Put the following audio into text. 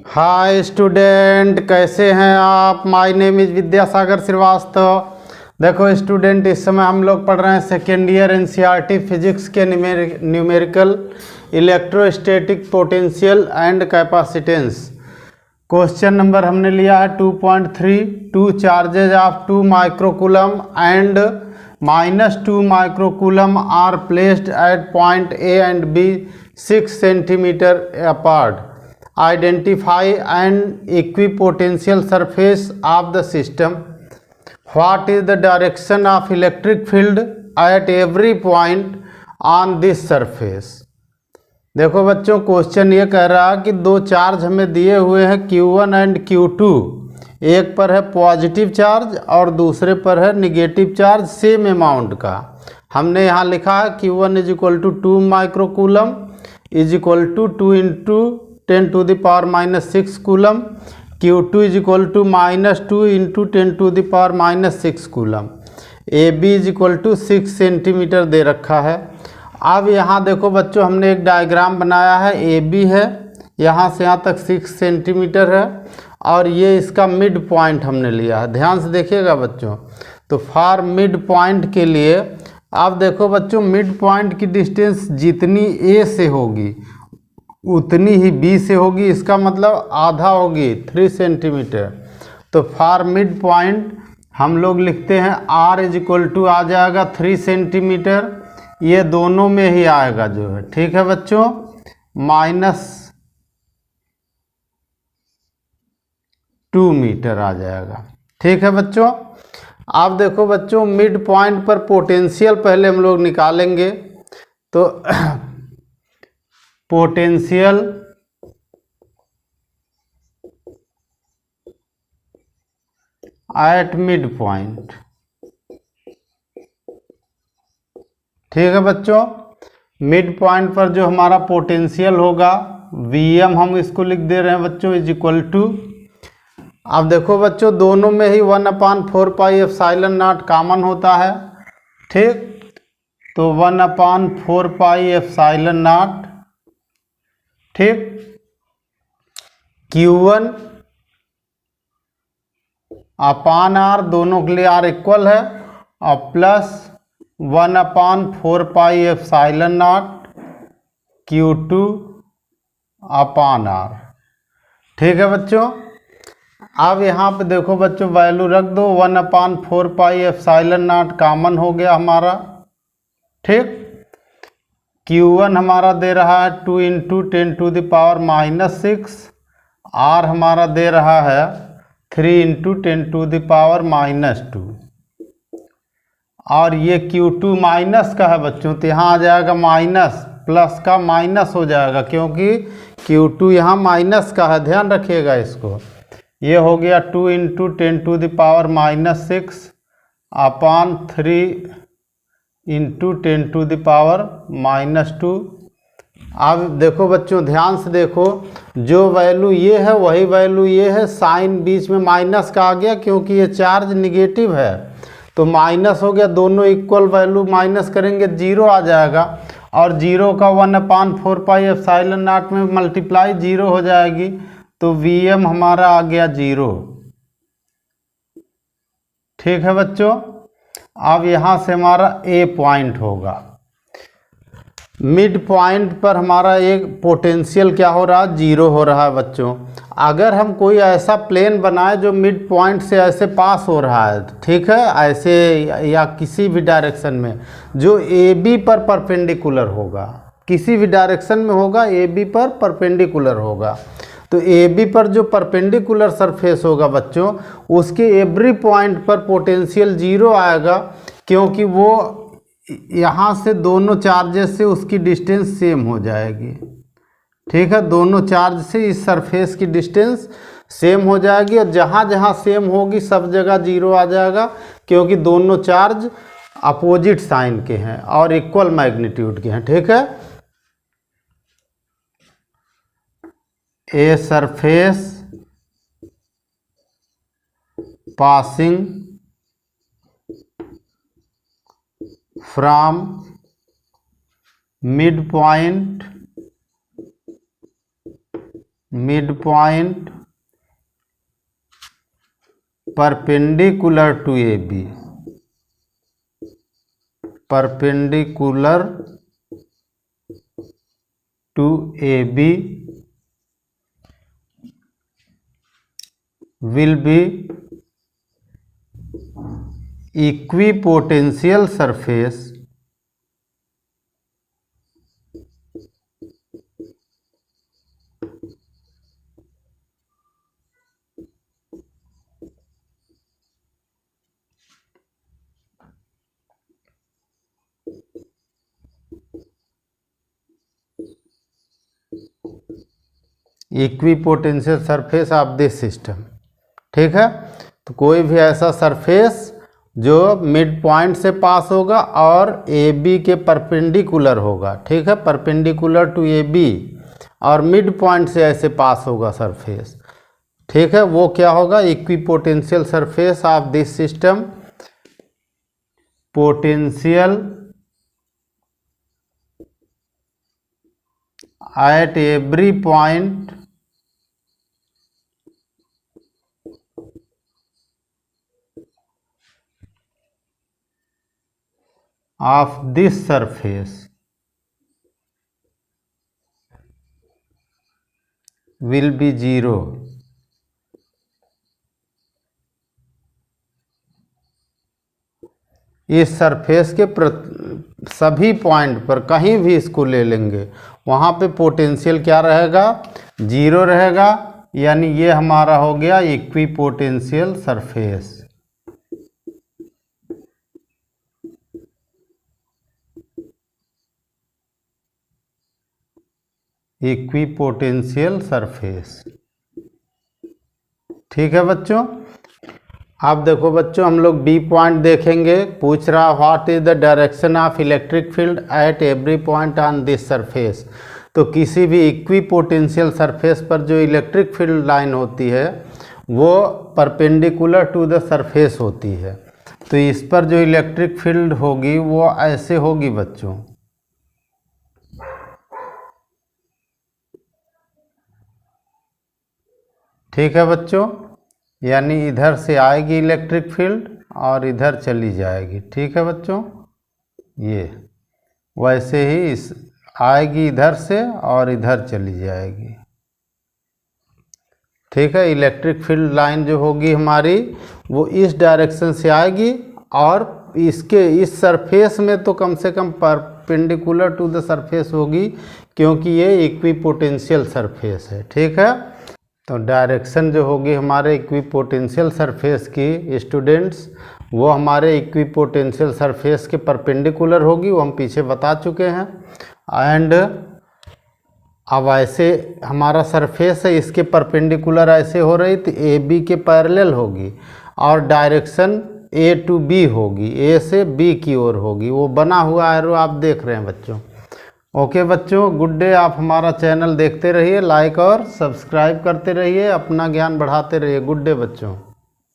Hi student, कैसे हैं आप। My name is Vidyasagar Shrivastava. देखो स्टूडेंट, इस समय हम लोग पढ़ रहे हैं सेकेंड ईयर एनसीईआरटी फिजिक्स के numerical electrostatic potential and capacitance. Question number हमने लिया है 2.3। Two charges of 2 microcoulomb and -2 microcoulomb are placed at point A and B 6 centimetre apart. Identify an equipotential surface of the system. What is the direction of electric field at every point on this surface? देखो बच्चों, question ये कह रहा है कि दो charge हमें दिए हुए हैं Q1 एंड Q2। एक पर है पॉजिटिव चार्ज और दूसरे पर है निगेटिव चार्ज सेम अमाउंट का। हमने यहाँ लिखा है Q1 is equal to 2 microcoulomb is equal to 2 into 10 to the power -6 coulomb. Q2 is equal to -2 into 10 to the power -6 coulomb. AB is equal to 6 centimetre दे रखा है। अब यहाँ देखो बच्चों, हमने एक डायग्राम बनाया है। AB है, यहाँ से यहाँ तक 6 सेंटीमीटर है और ये इसका मिड पॉइंट हमने लिया है। ध्यान से देखिएगा बच्चों। तो फॉर मिड पॉइंट के लिए अब देखो बच्चों, मिड पॉइंट की डिस्टेंस जितनी A से होगी उतनी ही B से होगी। इसका मतलब आधा होगी 3 सेंटीमीटर। तो फॉर मिड पॉइंट हम लोग लिखते हैं R इज इक्वल टू आ जाएगा 3 सेंटीमीटर। ये दोनों में ही आएगा जो है, ठीक है बच्चों, -2 मीटर आ जाएगा। ठीक है बच्चों। अब देखो बच्चों, मिड पॉइंट पर पोटेंशियल पहले हम लोग निकालेंगे। तो पोटेंशियल एट मिड पॉइंट, ठीक है बच्चों। मिड पॉइंट पर जो हमारा पोटेंशियल होगा Vm, हम इसको लिख दे रहे हैं बच्चों, इज इक्वल टू। अब देखो बच्चों, दोनों में ही 1/4 पाई एप्सिलॉन नॉट कॉमन होता है, ठीक। तो 1/4 पाई एप्सिलॉन नॉट, ठीक। Q1 अपान R, दोनों के लिए R इक्वल है, और plus 1/4 pi epsilon not Q2 upon R, ठीक है बच्चों। अब यहाँ पे देखो बच्चों, वैल्यू रख दो। 1/4 पाई एप्सिलॉन नॉट कॉमन हो गया हमारा, ठीक। Q1 हमारा दे रहा है 2 into 10 to the power -6। R हमारा दे रहा है 3 इंटू 10 टू द पावर -2। और ये Q2 माइनस का है बच्चों, तो यहाँ आ जाएगा माइनस, प्लस का माइनस हो जाएगा क्योंकि Q2 यहाँ माइनस का है, ध्यान रखिएगा इसको। ये हो गया 2 into 10 to the power -6 upon 3 into 10 to the power -2। अब देखो बच्चों, ध्यान से देखो, जो वैल्यू ये है वही वैल्यू ये है। साइन बीच में माइनस का आ गया क्योंकि ये चार्ज निगेटिव है, तो माइनस हो गया। दोनों इक्वल वैल्यू माइनस करेंगे 0 आ जाएगा, और 0 का 1/4 पाई एप्सिलॉन नॉट में मल्टीप्लाई 0 हो जाएगी। तो Vm हमारा आ गया 0, ठीक है बच्चों। अब यहाँ से हमारा A पॉइंट होगा। मिड पॉइंट पर हमारा एक पोटेंशियल क्या हो रहा है, 0 हो रहा है बच्चों। अगर हम कोई ऐसा प्लेन बनाए जो मिड पॉइंट से ऐसे पास हो रहा है, ठीक है, ऐसे या किसी भी डायरेक्शन में, जो AB पर परपेंडिकुलर होगा, किसी भी डायरेक्शन में होगा, AB पर परपेंडिकुलर होगा। तो AB पर जो परपेंडिकुलर सरफेस होगा बच्चों, उसके एवरी पॉइंट पर पोटेंशियल 0 आएगा, क्योंकि वो यहाँ से दोनों चार्जेस से उसकी डिस्टेंस सेम हो जाएगी, ठीक है। दोनों चार्ज से इस सरफेस की डिस्टेंस सेम हो जाएगी, और जहाँ जहाँ सेम होगी सब जगह 0 आ जाएगा, क्योंकि दोनों चार्ज अपोजिट साइन के हैं और इक्वल मैग्नीट्यूड के हैं, ठीक है। A surface passing from mid point mid point perpendicular to A B, perpendicular to A B will be equipotential surface equipotential surface of this system. ठीक है, तो कोई भी ऐसा सरफेस जो मिड पॉइंट से पास होगा और ए बी के परपेंडिकुलर होगा। ठीक है, परपेंडिकुलर टू ए बी और मिड पॉइंट से ऐसे पास होगा सरफेस। ठीक है, वो क्या होगा, equipotential surface of this system, potential at every point of this surface will be 0। इस सरफेस के सभी पॉइंट पर कहीं भी इसको ले लेंगे वहाँ पे पोटेंशियल क्या रहेगा, 0 रहेगा। यानी ये हमारा हो गया इक्विपोटेंशियल सरफेस। Equipotential surface. ठीक है बच्चों, अब देखो बच्चों हम लोग बी पॉइंट देखेंगे। पूछ रहा what is the direction of electric field at every point on this surface. तो किसी भी इक्विपोटेंशियल सरफेस पर जो इलेक्ट्रिक फील्ड लाइन होती है वो परपेंडिकुलर टू द सरफेस होती है। तो इस पर जो इलेक्ट्रिक फील्ड होगी वो ऐसे होगी बच्चों। ठीक है बच्चों, यानी इधर से आएगी इलेक्ट्रिक फील्ड और इधर चली जाएगी। ठीक है बच्चों, ये वैसे ही इस आएगी इधर से और इधर चली जाएगी। ठीक है, इलेक्ट्रिक फील्ड लाइन जो होगी हमारी वो इस डायरेक्शन से आएगी और इसके इस सरफेस में तो कम से कम परपेंडिकुलर टू द सरफेस होगी क्योंकि ये इक्विपोटेंशियल सरफेस है। ठीक है, तो डायरेक्शन जो होगी हमारे इक्विपोटेंशियल सरफेस की स्टूडेंट्स, वो हमारे इक्विपोटेंशियल सरफेस के परपेंडिकुलर होगी, वो हम पीछे बता चुके हैं। एंड अब ऐसे हमारा सरफेस है, इसके परपेंडिकुलर ऐसे हो रही तो ए बी के पैरेलल होगी और डायरेक्शन ए टू बी होगी, ए से बी की ओर होगी। वो बना हुआ एरो आप देख रहे हैं बच्चों। ओके बच्चों, गुड डे। आप हमारा चैनल देखते रहिए, लाइक और सब्सक्राइब करते रहिए, अपना ज्ञान बढ़ाते रहिए। गुड डे बच्चों।